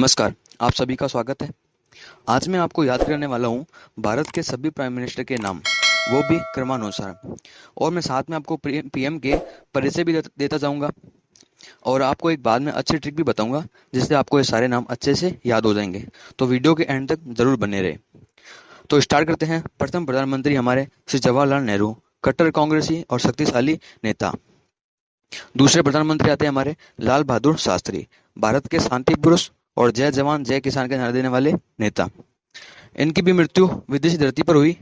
नमस्कार, आप सभी का स्वागत है। आज मैं आपको याद कराने वाला हूँ भारत के सभी प्राइम मिनिस्टर के नाम, वो भी क्रमानुसार। और मैं साथ में आपको पीएम के परिचय भी देता जाऊंगा और आपको एक बाद में अच्छी ट्रिक भी बताऊंगा जिससे आपको ये सारे नाम अच्छे से याद हो जाएंगे। तो वीडियो के एंड तक जरूर बने रहे। तो स्टार्ट करते हैं। प्रथम प्रधानमंत्री हमारे श्री जवाहरलाल नेहरू, कट्टर कांग्रेसी और शक्तिशाली नेता। दूसरे प्रधानमंत्री आते हैं हमारे लाल बहादुर शास्त्री, भारत के शांति पुरुष और जय जवान जय किसान के नारे देने वाले नेता। इनकी भी मृत्यु विदेशी धरती पर हुई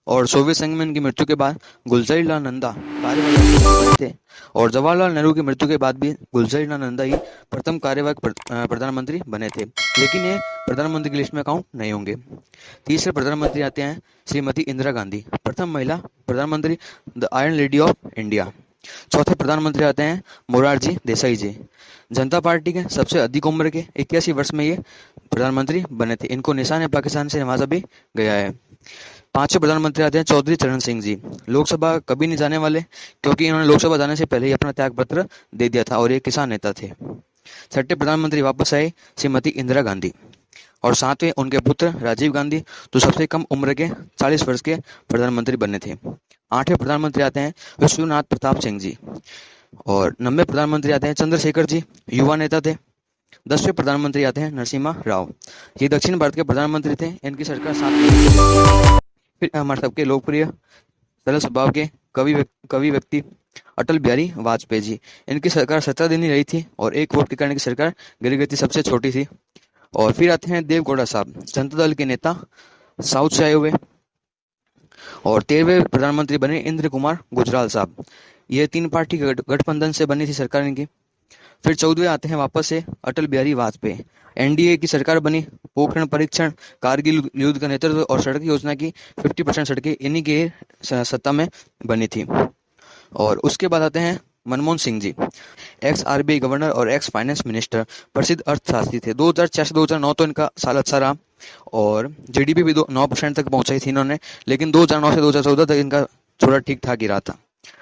और सोवियत संघ में इनकी मृत्यु के बाद गुलज़ारीलाल नंदा कार्यवाहक थे और जवाहरलाल नेहरू की मृत्यु के बाद भी गुलज़ारीलाल नंदा ही प्रथम कार्यवाहक प्रधानमंत्री बने थे, लेकिन ये प्रधानमंत्री की लिस्ट में काउंट नहीं होंगे। तीसरे प्रधानमंत्री आते हैं श्रीमती इंदिरा गांधी, प्रथम महिला प्रधानमंत्री, the iron lady of India. चौथे प्रधानमंत्री आते हैं मोरारजी देसाई जी, जनता पार्टी के सबसे अधिक उम्र के 81 वर्ष में ये प्रधानमंत्री बने थे। इनको निशान पाकिस्तान से नवाजा भी गया है। पांचवें प्रधानमंत्री आते हैं चौधरी चरण सिंह जी, लोकसभा कभी नहीं जाने वाले क्योंकि इन्होंने लोकसभा जाने से पहले ही अपना त्याग पत्र दे दिया था और ये किसान नेता थे। छठे प्रधानमंत्री वापस आए श्रीमती इंदिरा गांधी और सातवें उनके पुत्र राजीव गांधी, जो सबसे कम उम्र के 40 वर्ष के प्रधानमंत्री बने थे। आठवें प्रधानमंत्री आते हैं विश्वनाथ प्रताप सिंह जी और 9वें प्रधानमंत्री आते हैं चंद्रशेखर जी, युवा नेता थे। 10वें प्रधानमंत्री आते हैं नरसिम्हा राव, ये दक्षिण भारत के प्रधानमंत्री थे। इनकी सरकार 7। फिर हमारे सबके लोकप्रिय सरल स्वभाव के कवि व्यक्ति अटल बिहारी वाजपेयी जी, इनकी सरकार 17 दिन ही रही थी और एक वोट के कारण की सरकार गिर गई थी, सबसे छोटी थी। और फिर आते हैं देवगौड़ा साहब, जनता दल के नेता, साउथ से आए हुए। और 13वें प्रधानमंत्री बने इंद्र कुमार गुजराल साहब, ये 3 पार्टी गठबंधन से बनी थी सरकार इनकी। फिर 14वें आते हैं वापस से अटल बिहारी वाजपेयी, एनडीए की सरकार बनी। पोखरण परीक्षण, कारगिल युद्ध का नेतृत्व और सड़क योजना की 50% सड़कें इन्हीं के सत्ता में बनी थी। और उसके बाद आते हैं Manmohan Singh ji, x RBI governor और एक्स फाइनेंस मिनिस्टर, प्रसिद्ध अर्थशास्त्री थे। 2006 से 2009 तो इनका साल अच्छा रहा और जीडीपी भी 9% तक पहुंचाई थी इन्होंने, लेकिन 2009 से 2014 तक इनका थोड़ा ठीक ठाक ही रहा था।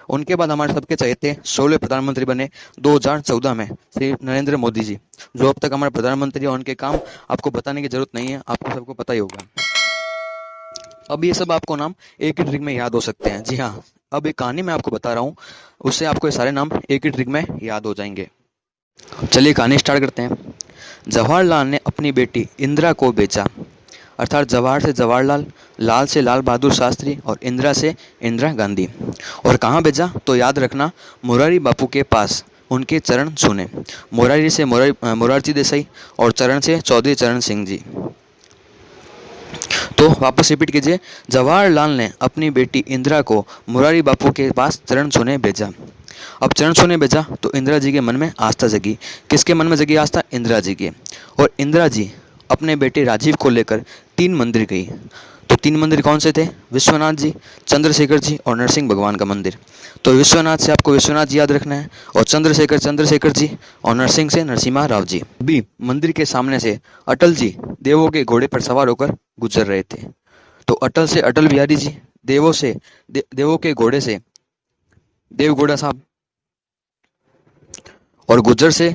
उनके बाद हमारे सबके चहेते 16वें प्रधानमंत्री बने 2014 में श्री नरेंद्र मोदी जी, जो अब तक हमारे प्रधानमंत्री, और उनके काम आपको बताने की जरूरत नहीं है, आपको सबको पता ही होगा। अब ये सब आपको नाम एक ही ट्रिक में याद हो सकते हैं। जी हाँ, अब एक कहानी मैं आपको बता रहा हूँ, उससे आपको ये सारे नाम एक ही ट्रिक में याद हो जाएंगे। चलिए कहानी स्टार्ट करते हैं। जवाहरलाल ने अपनी बेटी इंदिरा को बेचा, अर्थात जवाहर से जवाहरलाल, लाल से लाल बहादुर शास्त्री और इंदिरा से इंदिरा गांधी। और कहाँ भेजा तो याद रखना, मोरारी बापू के पास, उनके चरण छूने। मोरारी से मोरारजी देसाई और चरण से चौधरी चरण सिंह जी। तो वापस रिपीट कीजिए, जवाहरलाल ने अपनी बेटी इंदिरा को मोरारी बापू के पास चरण छूने भेजा। अब चरण छूने भेजा तो इंदिरा जी के मन में आस्था जगी। किसके मन में जगी आस्था? इंदिरा जी की। और इंदिरा जी अपने बेटे राजीव को लेकर 3 मंदिर गई। तो 3 मंदिर कौन से थे? विश्वनाथ जी, चंद्रशेखर जी और नरसिंह भगवान का मंदिर। तो विश्वनाथ से आपको विश्वनाथ जी याद रखना है और चंद्रशेखर जी और नरसिंह से नरसिम्हा राव जी। भी मंदिर के सामने से अटल जी देवों के घोड़े पर सवार होकर गुजर रहे थे। तो अटल से अटल बिहारी जी, देवों से देवों के घोड़े से देवगौड़ा साहब और गुजर से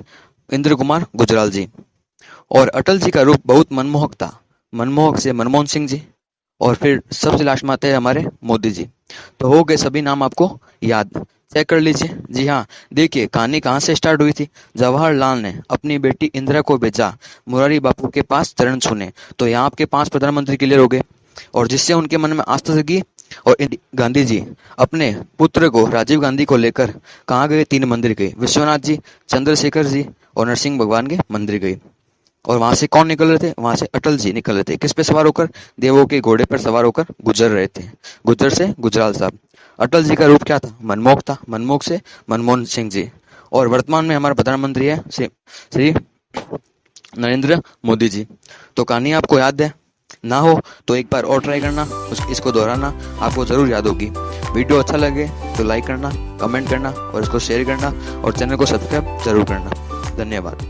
इंद्र कुमार गुजराल जी। और अटल जी का रूप बहुत मनमोहक था, मनमोहक से मनमोहन सिंह जी। और फिर सबसे लास्ट में आते हैं हमारे मोदी जी। तो हो गए सभी नाम आपको याद, चेक कर लीजिए। जी हाँ, देखिए कहानी कहाँ से स्टार्ट हुई थी। जवाहरलाल ने अपनी बेटी इंदिरा को भेजा, मोरारी बापू के पास चरण छूने। तो यहाँ आपके 5 प्रधानमंत्री क्लियर हो गए और जिससे उनके मन में आस्था जगी। और गांधी जी अपने पुत्र को राजीव गांधी को लेकर कहाँ गए? 3 मंदिर गए, विश्वनाथ जी, चंद्रशेखर जी और नरसिंह भगवान के मंदिर गए। और वहां से कौन निकल रहे थे? वहां से अटल जी निकल रहे थे। किस पे सवार होकर? देवों के घोड़े पर सवार होकर गुजर रहे थे, गुजर से गुजराल साहब। अटल जी का रूप क्या था? मनमोहक था, मनमोहक से मनमोहन सिंह जी। और वर्तमान में हमारे प्रधानमंत्री है श्री नरेंद्र मोदी जी। तो कहानी आपको याद है ना हो तो एक बार और ट्राई करना, इसको दोहराना, आपको जरूर याद होगी। वीडियो अच्छा लगे तो लाइक करना, कमेंट करना और इसको शेयर करना और चैनल को सब्सक्राइब जरूर करना। धन्यवाद।